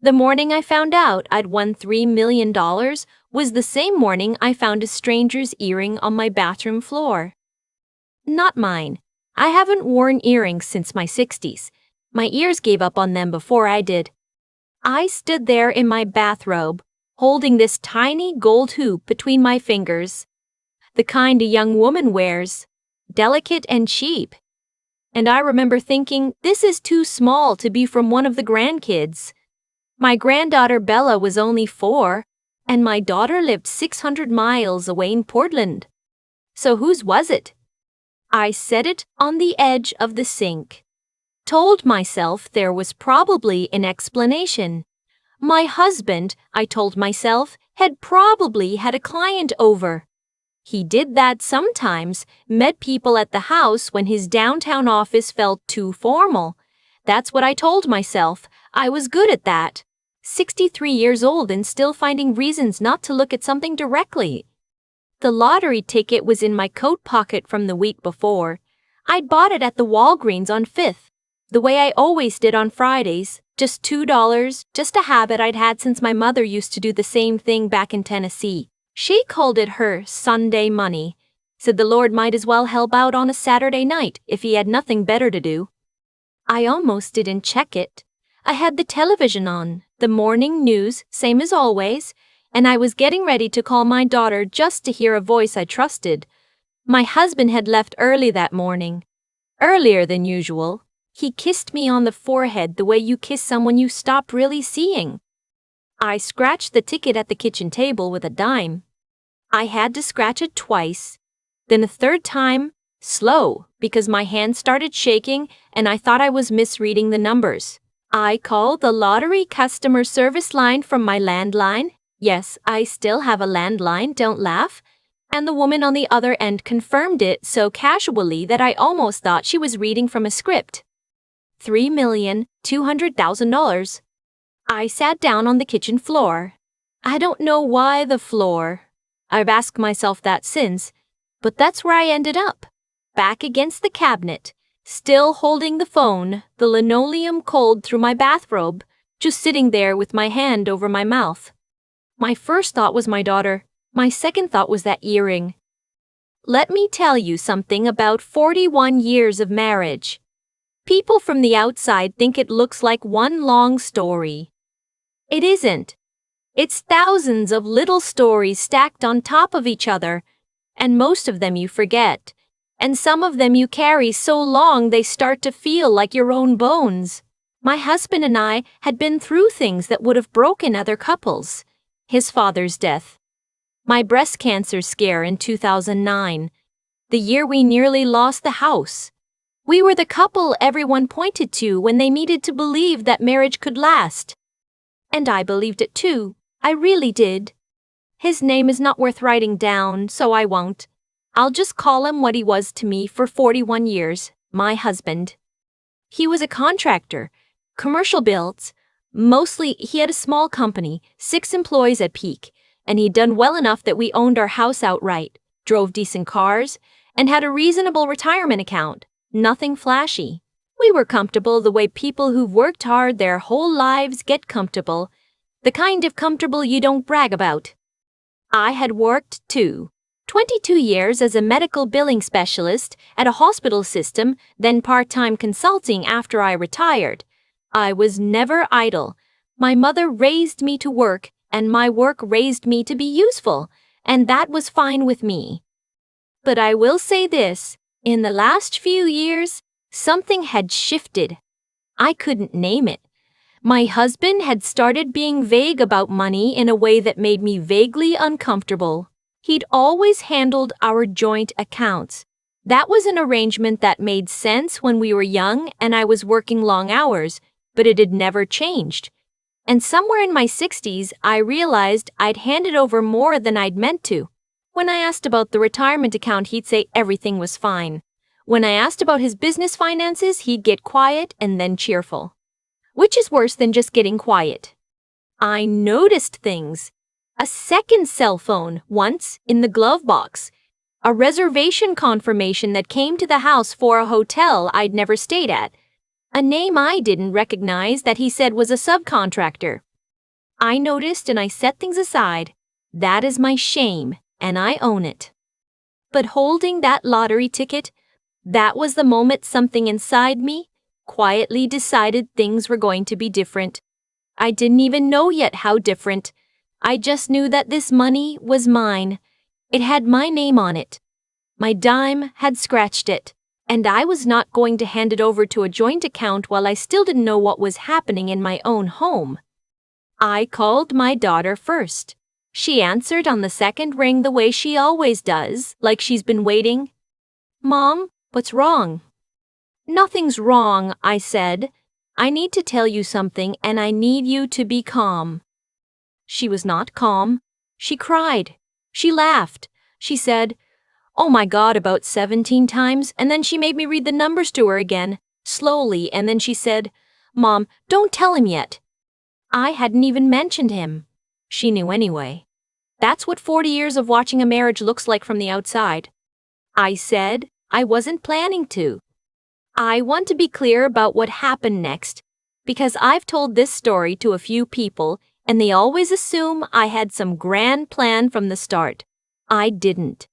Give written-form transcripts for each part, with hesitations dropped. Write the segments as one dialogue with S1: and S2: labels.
S1: The morning I found out I'd won $3 million was the same morning I found a stranger's earring on my bathroom floor. Not mine. I haven't worn earrings since my 60s. My ears gave up on them before I did. I stood there in my bathrobe, holding this tiny gold hoop between my fingers. The kind a young woman wears, delicate and cheap. And I remember thinking, this is too small to be from one of the grandkids. My granddaughter Bella was only 4, and my daughter lived 600 miles away in Portland. So whose was it? I set it on the edge of the sink. Told myself there was probably an explanation. My husband, I told myself, had probably had a client over. He did that sometimes, met people at the house when his downtown office felt too formal. That's what I told myself. I was good at that. 63 years old and still finding reasons not to look at something directly. The lottery ticket was in my coat pocket from the week before. I'd bought it at the Walgreens on 5th, the way I always did on Fridays, just $2, just a habit I'd had since my mother used to do the same thing back in Tennessee. She called it her Sunday money, said the Lord might as well help out on a Saturday night if he had nothing better to do. I almost didn't check it. I had the television on, the morning news, same as always, and I was getting ready to call my daughter just to hear a voice I trusted. My husband had left early that morning. Earlier than usual. He kissed me on the forehead the way you kiss someone you stopped really seeing. I scratched the ticket at the kitchen table with a dime. I had to scratch it twice. Then a third time, slow, because my hand started shaking and I thought I was misreading the numbers. I called the lottery customer service line from my landline. Yes, I still have a landline, don't laugh. And the woman on the other end confirmed it so casually that I almost thought she was reading from a script. $3,200,000. I sat down on the kitchen floor. I don't know why the floor. I've asked myself that since, but that's where I ended up. Back against the cabinet, still holding the phone, the linoleum cold through my bathrobe, just sitting there with my hand over my mouth. My first thought was my daughter. My second thought was that earring. Let me tell you something about 41 years of marriage. People from the outside think it looks like one long story. It isn't. It's thousands of little stories stacked on top of each other, and most of them you forget. And some of them you carry so long they start to feel like your own bones. My husband and I had been through things that would have broken other couples. His father's death. My breast cancer scare in 2009. The year we nearly lost the house. We were the couple everyone pointed to when they needed to believe that marriage could last. And I believed it too. I really did. His name is not worth writing down, so I won't. I'll just call him what he was to me for 41 years, my husband. He was a contractor, commercial builds. Mostly, he had a small company, 6 employees at peak, and he'd done well enough that we owned our house outright, drove decent cars, and had a reasonable retirement account. Nothing flashy. We were comfortable the way people who've worked hard their whole lives get comfortable, the kind of comfortable you don't brag about. I had worked, too. 22 years as a medical billing specialist at a hospital system, then part-time consulting after I retired. I was never idle. My mother raised me to work, and my work raised me to be useful, and that was fine with me. But I will say this, in the last few years, something had shifted. I couldn't name it. My husband had started being vague about money in a way that made me vaguely uncomfortable. He'd always handled our joint accounts. That was an arrangement that made sense when we were young and I was working long hours, but it had never changed. And somewhere in my 60s, I realized I'd handed over more than I'd meant to. When I asked about the retirement account, he'd say everything was fine. When I asked about his business finances, he'd get quiet and then cheerful. Which is worse than just getting quiet. I noticed things. A second cell phone, once, in the glove box. A reservation confirmation that came to the house for a hotel I'd never stayed at. A name I didn't recognize that he said was a subcontractor. I noticed and I set things aside. That is my shame, and I own it. But holding that lottery ticket, that was the moment something inside me quietly decided things were going to be different. I didn't even know yet how different. I just knew that this money was mine. It had my name on it. My dime had scratched it, and I was not going to hand it over to a joint account while I still didn't know what was happening in my own home. I called my daughter first. She answered on the second ring the way she always does, like she's been waiting. "Mom, what's wrong?" "Nothing's wrong," I said. "I need to tell you something and I need you to be calm." She was not calm. She cried. She laughed. She said, "Oh my God," about 17 times, and then she made me read the numbers to her again, slowly, and then she said, "Mom, don't tell him yet." I hadn't even mentioned him. She knew anyway. That's what 40 years of watching a marriage looks like from the outside. I said I wasn't planning to. I want to be clear about what happened next, because I've told this story to a few people, and they always assume I had some grand plan from the start. I didn't.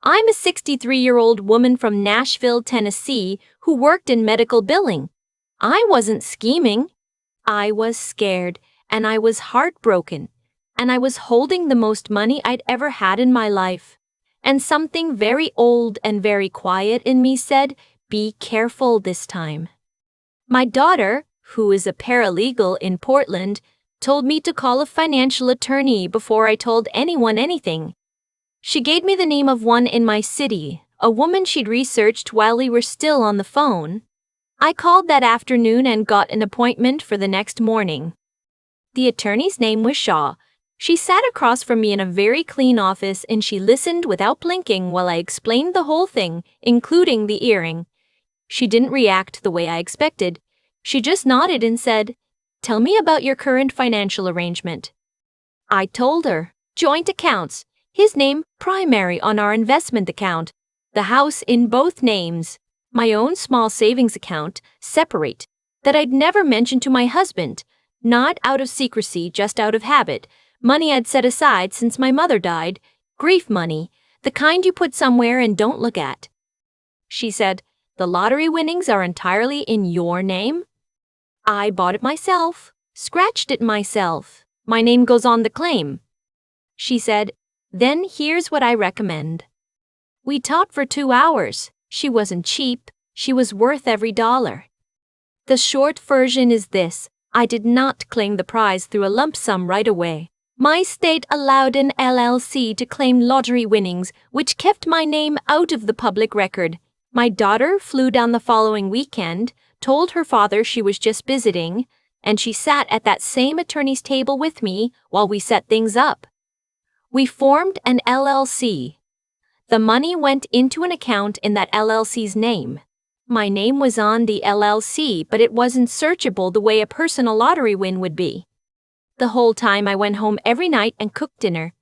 S1: I'm a 63-year-old woman from Nashville, Tennessee, who worked in medical billing. I wasn't scheming. I was scared, and I was heartbroken, and I was holding the most money I'd ever had in my life. And something very old and very quiet in me said, "Be careful this time." My daughter, who is a paralegal in Portland, told me to call a financial attorney before I told anyone anything. She gave me the name of one in my city, a woman she'd researched while we were still on the phone. I called that afternoon and got an appointment for the next morning. The attorney's name was Shaw. She sat across from me in a very clean office and she listened without blinking while I explained the whole thing, including the earring. She didn't react the way I expected. She just nodded and said, "Tell me about your current financial arrangement." I told her, joint accounts, his name primary on our investment account, the house in both names, my own small savings account, separate, that I'd never mentioned to my husband, not out of secrecy, just out of habit, money I'd set aside since my mother died, grief money, the kind you put somewhere and don't look at. She said, "The lottery winnings are entirely in your name?" "I bought it myself, scratched it myself. My name goes on the claim." She said, "Then here's what I recommend." We talked for 2 hours. She wasn't cheap. She was worth every dollar. The short version is this. I did not claim the prize through a lump sum right away. My state allowed an LLC to claim lottery winnings, which kept my name out of the public record. My daughter flew down the following weekend, told her father she was just visiting, and she sat at that same attorney's table with me while we set things up. We formed an LLC. The money went into an account in that LLC's name. My name was on the LLC, but it wasn't searchable the way a personal lottery win would be. The whole time I went home every night and cooked dinner.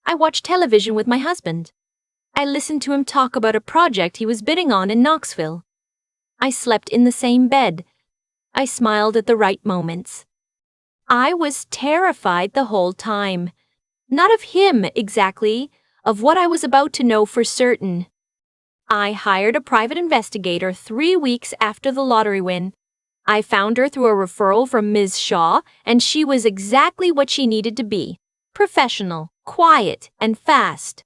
S1: I watched television with my husband. I listened to him talk about a project he was bidding on in Knoxville. I slept in the same bed. I smiled at the right moments. I was terrified the whole time. Not of him exactly, of what I was about to know for certain. I hired a private investigator 3 weeks after the lottery win. I found her through a referral from Ms. Shaw, and she was exactly what she needed to be: professional, quiet, and fast.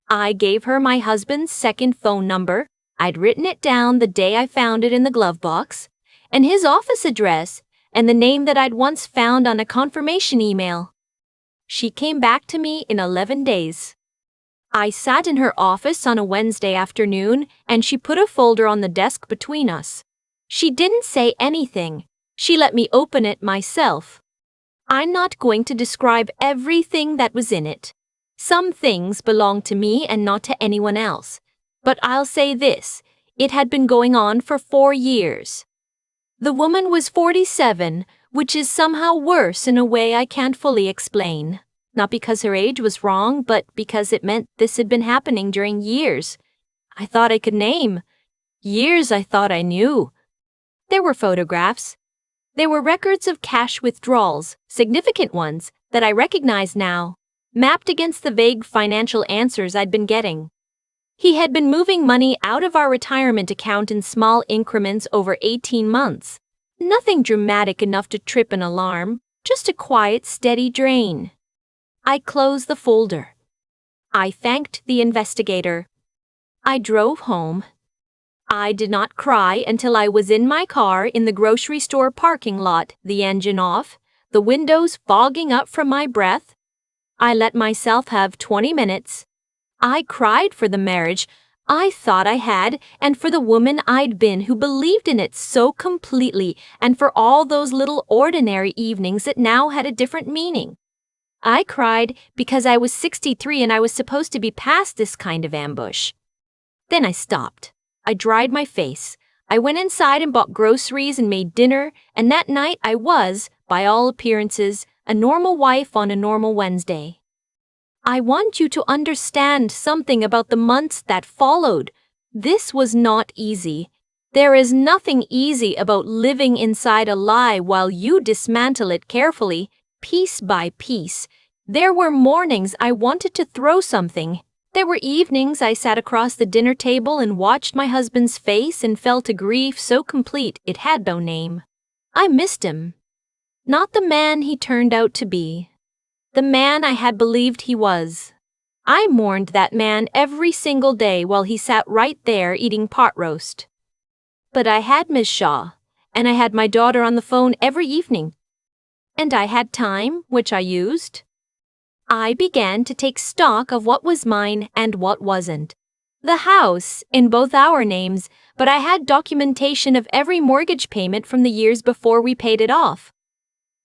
S1: I gave her my husband's second phone number. I'd written it down the day I found it in the glove box, and his office address, and the name that I'd once found on a confirmation email. She came back to me in 11 days. I sat in her office on a Wednesday afternoon, and she put a folder on the desk between us. She didn't say anything. She let me open it myself. I'm not going to describe everything that was in it. Some things belong to me and not to anyone else. But I'll say this, it had been going on for 4 years. The woman was 47, which is somehow worse in a way I can't fully explain. Not because her age was wrong, but because it meant this had been happening during years I thought I could name. Years I thought I knew. There were photographs. There were records of cash withdrawals, significant ones, that I recognize now, mapped against the vague financial answers I'd been getting. He had been moving money out of our retirement account in small increments over 18 months. Nothing dramatic enough to trip an alarm, just a quiet, steady drain. I closed the folder. I thanked the investigator. I drove home. I did not cry until I was in my car in the grocery store parking lot, the engine off, the windows fogging up from my breath. I let myself have 20 minutes. I cried for the marriage I thought I had, and for the woman I'd been who believed in it so completely, and for all those little ordinary evenings that now had a different meaning. I cried because I was 63 and I was supposed to be past this kind of ambush. Then I stopped. I dried my face. I went inside and bought groceries and made dinner, and that night I was, by all appearances, a normal wife on a normal Wednesday. I want you to understand something about the months that followed. This was not easy. There is nothing easy about living inside a lie while you dismantle it carefully, piece by piece. There were mornings I wanted to throw something. There were evenings I sat across the dinner table and watched my husband's face and felt a grief so complete it had no name. I missed him. Not the man he turned out to be. The man I had believed he was. I mourned that man every single day while he sat right there eating pot roast. But I had Miss Shaw, and I had my daughter on the phone every evening. And I had time, which I used. I began to take stock of what was mine and what wasn't. The house, in both our names, but I had documentation of every mortgage payment from the years before we paid it off.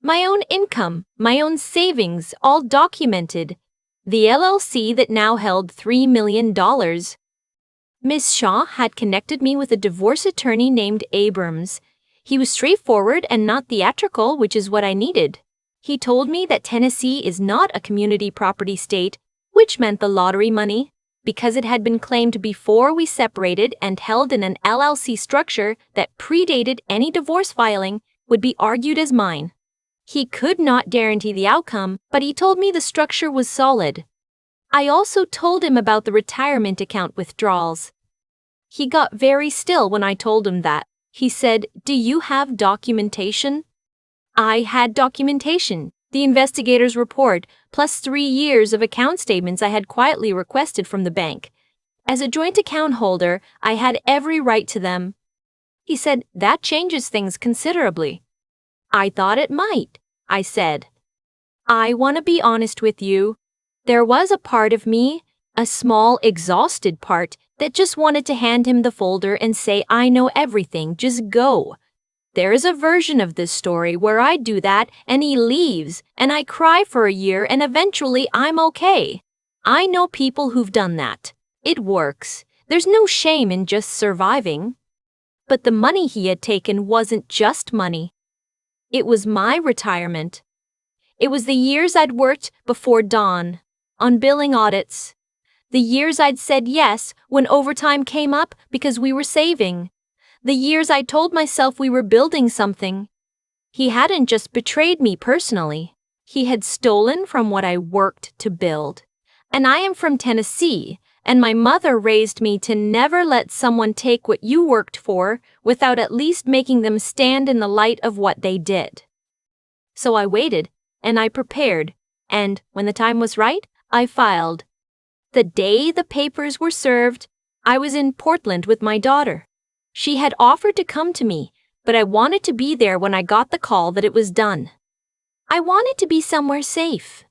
S1: My own income, my own savings, all documented. The LLC that now held $3 million. Miss Shaw had connected me with a divorce attorney named Abrams. He was straightforward and not theatrical, which is what I needed. He told me that Tennessee is not a community property state, which meant the lottery money, because it had been claimed before we separated and held in an LLC structure that predated any divorce filing, would be argued as mine. He could not guarantee the outcome, but he told me the structure was solid. I also told him about the retirement account withdrawals. He got very still when I told him that. He said, "Do you have documentation?" I had documentation, the investigator's report, plus 3 years of account statements I had quietly requested from the bank. As a joint account holder, I had every right to them. He said, "That changes things considerably." I thought it might, I said. I want to be honest with you. There was a part of me, a small, exhausted part, that just wanted to hand him the folder and say, "I know everything, just go." There is a version of this story where I do that and he leaves and I cry for a year and eventually I'm okay. I know people who've done that. It works. There's no shame in just surviving. But the money he had taken wasn't just money. It was my retirement. It was the years I'd worked before dawn, on billing audits. The years I'd said yes when overtime came up because we were saving. The years I told myself we were building something. He hadn't just betrayed me personally. He had stolen from what I worked to build. And I am from Tennessee, and my mother raised me to never let someone take what you worked for without at least making them stand in the light of what they did. So I waited, and I prepared, and when the time was right, I filed. The day the papers were served, I was in Portland with my daughter. She had offered to come to me, but I wanted to be there when I got the call that it was done. I wanted to be somewhere safe.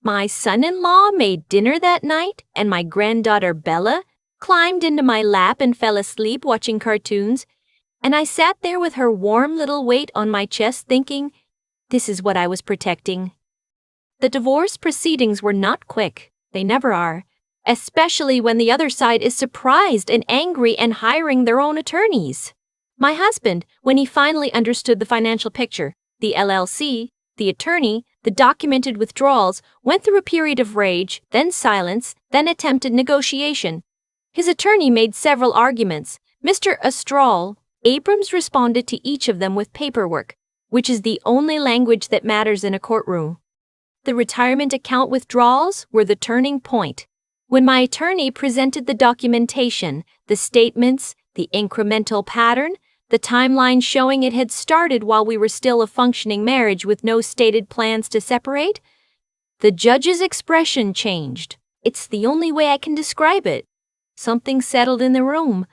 S1: My son-in-law made dinner that night, and my granddaughter Bella climbed into my lap and fell asleep watching cartoons, and I sat there with her warm little weight on my chest thinking, this is what I was protecting. The divorce proceedings were not quick. They never are. Especially when the other side is surprised and angry and hiring their own attorneys. My husband, when he finally understood the financial picture, the LLC, the attorney, the documented withdrawals, went through a period of rage, then silence, then attempted negotiation. His attorney made several arguments. Mr. Abrams responded to each of them with paperwork. which is the only language that matters in a courtroom. The retirement account withdrawals were the turning point. When my attorney presented the documentation, the statements, the incremental pattern, the timeline showing it had started while we were still a functioning marriage with no stated plans to separate, the judge's expression changed. It's the only way I can describe it. Something settled in the room.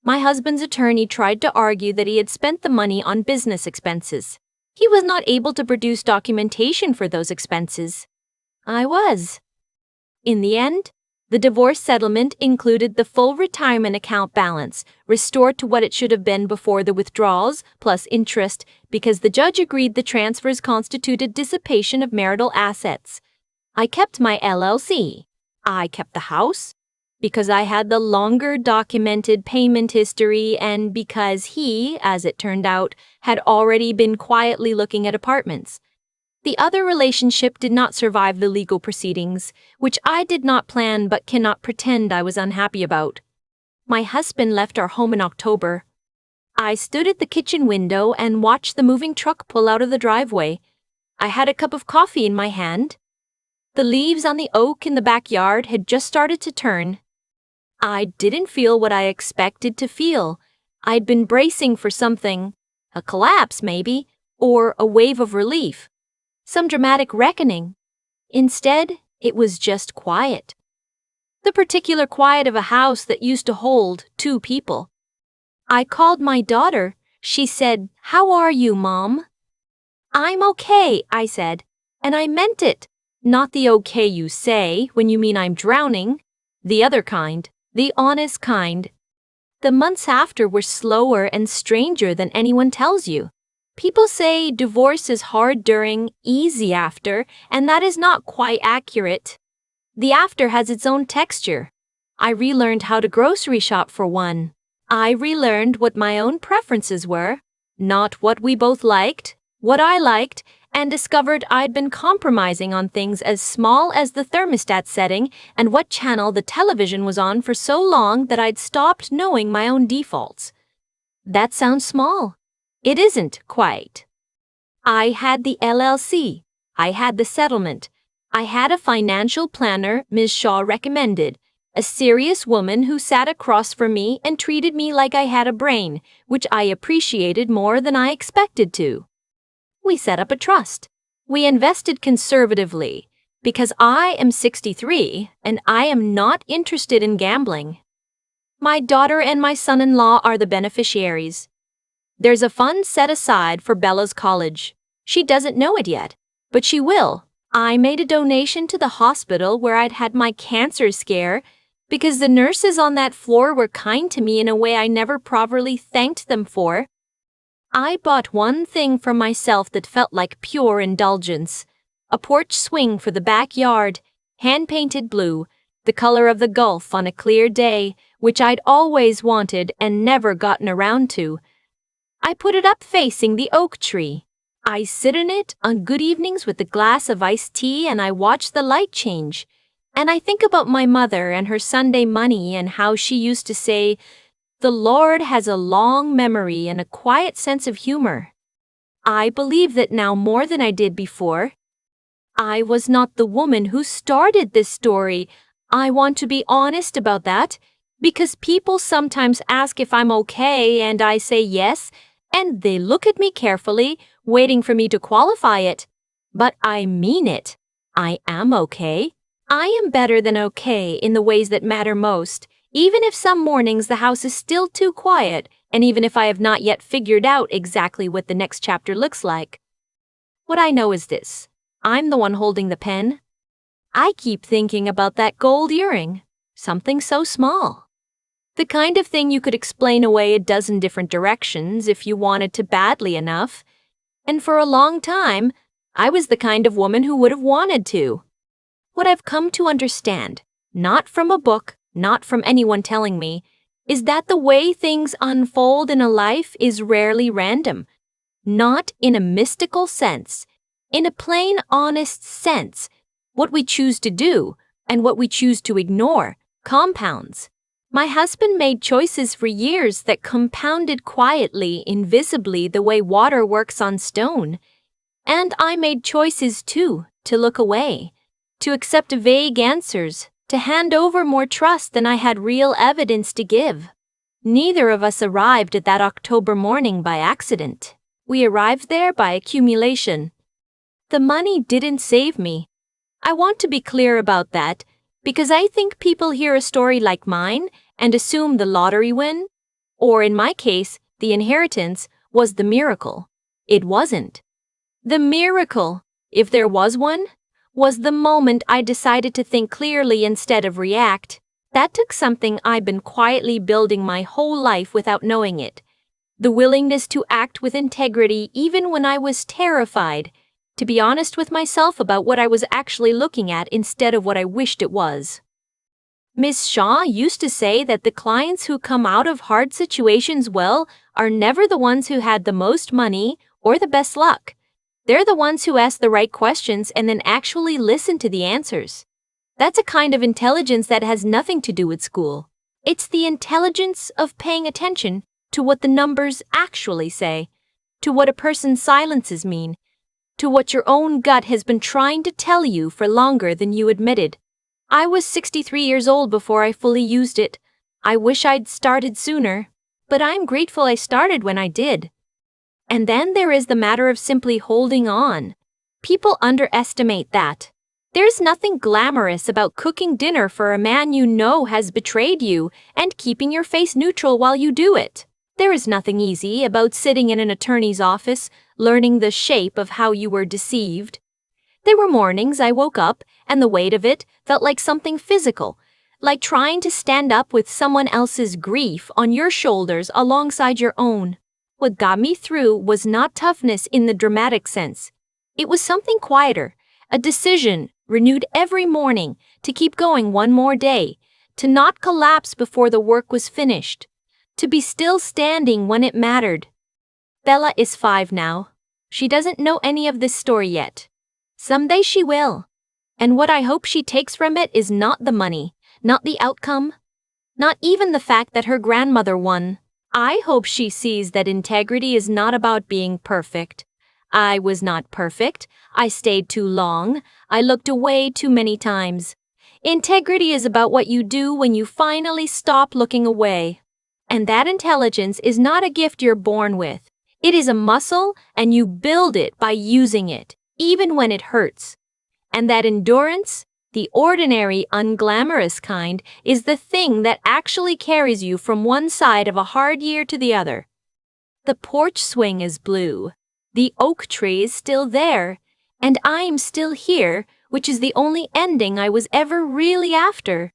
S1: My husband's attorney tried to argue that he had spent the money on business expenses. He was not able to produce documentation for those expenses. I was. In the end, the divorce settlement included the full retirement account balance, restored to what it should have been before the withdrawals, plus interest, because the judge agreed the transfers constituted dissipation of marital assets. I kept my LLC. I kept the house, because I had the longer documented payment history and because he, as it turned out, had already been quietly looking at apartments. The other relationship did not survive the legal proceedings, which I did not plan but cannot pretend I was unhappy about. My husband left our home in October. I stood at the kitchen window and watched the moving truck pull out of the driveway. I had a cup of coffee in my hand. The leaves on the oak in the backyard had just started to turn. I didn't feel what I expected to feel. I'd been bracing for something, a collapse maybe, or a wave of relief. Some dramatic reckoning. Instead, it was just quiet. The particular quiet of a house that used to hold 2 people. I called my daughter. She said, "How are you, Mom?" "I'm okay," I said, and I meant it. Not the okay you say when you mean I'm drowning. The other kind, the honest kind. The months after were slower and stranger than anyone tells you. People say divorce is hard during, easy after, and that is not quite accurate. The after has its own texture. I relearned how to grocery shop for one. I relearned what my own preferences were, not what we both liked, what I liked, and discovered I'd been compromising on things as small as the thermostat setting and what channel the television was on for so long that I'd stopped knowing my own defaults. That sounds small. It isn't quite. I had the LLC. I had the settlement. I had a financial planner Ms. Shaw recommended, a serious woman who sat across from me and treated me like I had a brain, which I appreciated more than I expected to. We set up a trust. We invested conservatively, because I am 63 and I am not interested in gambling. My daughter and my son-in-law are the beneficiaries. There's a fund set aside for Bella's college. She doesn't know it yet, but she will. I made a donation to the hospital where I'd had my cancer scare because the nurses on that floor were kind to me in a way I never properly thanked them for. I bought one thing for myself that felt like pure indulgence. A porch swing for the backyard, hand-painted blue, the color of the Gulf on a clear day, which I'd always wanted and never gotten around to. I put it up facing the oak tree. I sit in it on good evenings with a glass of iced tea and I watch the light change. And I think about my mother and her Sunday money and how she used to say, "The Lord has a long memory and a quiet sense of humor." I believe that now more than I did before. I was not the woman who started this story. I want to be honest about that, because people sometimes ask if I'm okay and I say yes, and they look at me carefully, waiting for me to qualify it. But I mean it. I am okay. I am better than okay in the ways that matter most, even if some mornings the house is still too quiet, and even if I have not yet figured out exactly what the next chapter looks like. What I know is this. I'm the one holding the pen. I keep thinking about that gold earring. Something so small. The kind of thing you could explain away a dozen different directions if you wanted to badly enough. And for a long time, I was the kind of woman who would have wanted to. What I've come to understand, not from a book, not from anyone telling me, is that the way things unfold in a life is rarely random. Not in a mystical sense. In a plain, honest sense, what we choose to do and what we choose to ignore compounds. My husband made choices for years that compounded quietly, invisibly, the way water works on stone. And I made choices too, to look away, to accept vague answers, to hand over more trust than I had real evidence to give. Neither of us arrived at that October morning by accident. We arrived there by accumulation. The money didn't save me. I want to be clear about that, because I think people hear a story like mine and assume the lottery win, or in my case, the inheritance, was the miracle. It wasn't. The miracle, if there was one, was the moment I decided to think clearly instead of react. That took something I've been quietly building my whole life without knowing it. The willingness to act with integrity even when I was terrified, to be honest with myself about what I was actually looking at instead of what I wished it was. Miss Shaw used to say that the clients who come out of hard situations well are never the ones who had the most money or the best luck. They're the ones who ask the right questions and then actually listen to the answers. That's a kind of intelligence that has nothing to do with school. It's the intelligence of paying attention to what the numbers actually say, to what a person's silences mean, to what your own gut has been trying to tell you for longer than you admitted. I was 63 years old before I fully used it. I wish I'd started sooner, but I'm grateful I started when I did. And then there is the matter of simply holding on. People underestimate that. There's nothing glamorous about cooking dinner for a man you know has betrayed you and keeping your face neutral while you do it. There is nothing easy about sitting in an attorney's office, learning the shape of how you were deceived. There were mornings I woke up and the weight of it felt like something physical, like trying to stand up with someone else's grief on your shoulders alongside your own. What got me through was not toughness in the dramatic sense. It was something quieter, a decision renewed every morning to keep going one more day, to not collapse before the work was finished, to be still standing when it mattered. Bella is 5 now. She doesn't know any of this story yet. Someday she will. And what I hope she takes from it is not the money, not the outcome, not even the fact that her grandmother won. I hope she sees that integrity is not about being perfect. I was not perfect. I stayed too long. I looked away too many times. Integrity is about what you do when you finally stop looking away. And that intelligence is not a gift you're born with. It is a muscle, and you build it by using it, even when it hurts. And that endurance, the ordinary, unglamorous kind, is the thing that actually carries you from one side of a hard year to the other. The porch swing is blue. The oak tree is still there, and I'm still here, which is the only ending I was ever really after.